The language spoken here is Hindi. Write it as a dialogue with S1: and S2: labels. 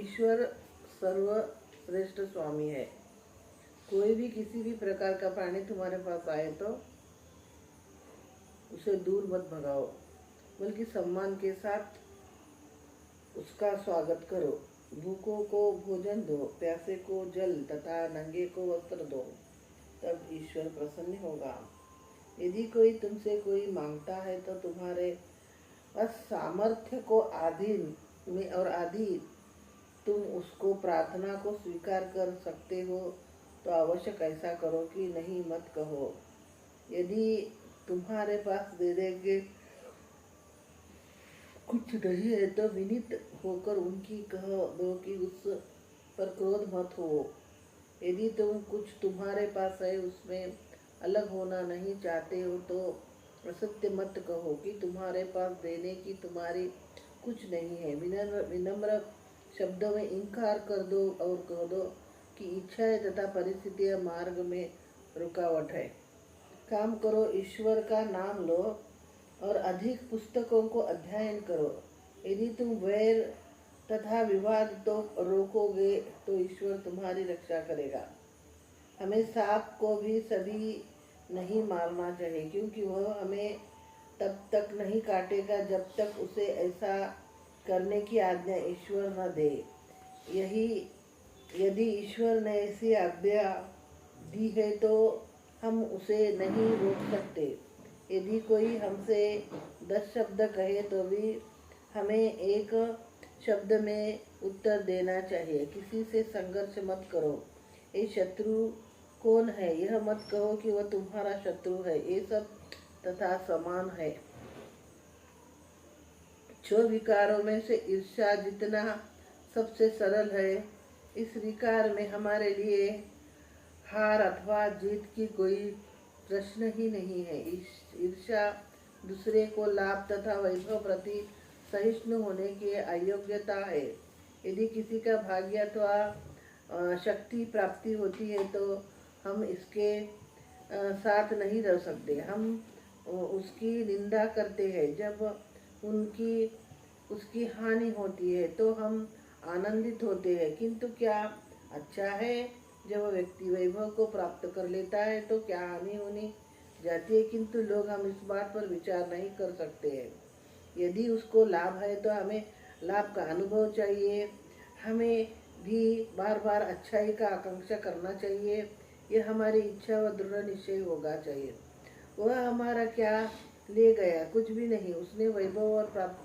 S1: ईश्वर सर्वश्रेष्ठ स्वामी है। कोई भी किसी भी प्रकार का प्राणी तुम्हारे पास आए तो उसे दूर मत भगाओ, बल्कि सम्मान के साथ उसका स्वागत करो। भूखों को भोजन दो, प्यासे को जल तथा नंगे को वस्त्र दो, तब ईश्वर प्रसन्न होगा। यदि कोई तुमसे कोई मांगता है तो तुम्हारे सामर्थ्य को अधीन में और आदि तुम उसको प्रार्थना को स्वीकार कर सकते हो तो आवश्यक ऐसा करो कि नहीं मत कहो। यदि तुम्हारे पास देने के कुछ नहीं है तो विनीत होकर उनकी कह दो कि उस पर क्रोध मत हो। यदि तुम कुछ तुम्हारे पास है उसमें अलग होना नहीं चाहते हो तो असत्य मत कहो कि तुम्हारे पास देने की तुम्हारी कुछ नहीं है। विनम्र शब्दों में इनकार कर दो और कह दो कि इच्छाएं तथा परिस्थितियां मार्ग में रुकावट है। काम करो, ईश्वर का नाम लो और अधिक पुस्तकों को अध्ययन करो। यदि तुम वैर तथा विवाद तो रोकोगे तो ईश्वर तुम्हारी रक्षा करेगा। हमें सांप को भी सभी नहीं मारना चाहिए, क्योंकि वह हमें तब तक नहीं काटेगा जब तक उसे ऐसा करने की आज्ञा ईश्वर न दे। यदि ईश्वर ने ऐसी आज्ञा दी है तो हम उसे नहीं रोक सकते। यदि कोई हमसे 10 शब्द कहे तो भी हमें एक शब्द में उत्तर देना चाहिए। किसी से संघर्ष मत करो। ये शत्रु कौन है यह मत कहो कि वह तुम्हारा शत्रु है, ये सब तथा समान है। 6 विकारों में से ईर्ष्या जितना सबसे सरल है, इस विकार में हमारे लिए हार अथवा जीत की कोई प्रश्न ही नहीं है। ईर्ष्या दूसरे को लाभ तथा वैभव प्रति सहिष्णु होने की अयोग्यता है। यदि किसी का भाग्य अथवा शक्ति प्राप्ति होती है तो हम इसके साथ नहीं रह सकते। हम उसकी निंदा करते हैं। जब उसकी हानि होती है तो हम आनंदित होते हैं। किंतु क्या अच्छा है जब व्यक्ति वैभव को प्राप्त कर लेता है तो क्या हानि होनी जाती है, किंतु लोग हम इस बात पर विचार नहीं कर सकते हैं। यदि उसको लाभ है तो हमें लाभ का अनुभव चाहिए। हमें भी बार बार अच्छाई का आकांक्षा करना चाहिए। यह हमारी इच्छा व दृढ़ निश्चय होगा चाहिए। वह हमारा क्या ले गया, कुछ भी नहीं। उसने वैभव और प्राप्त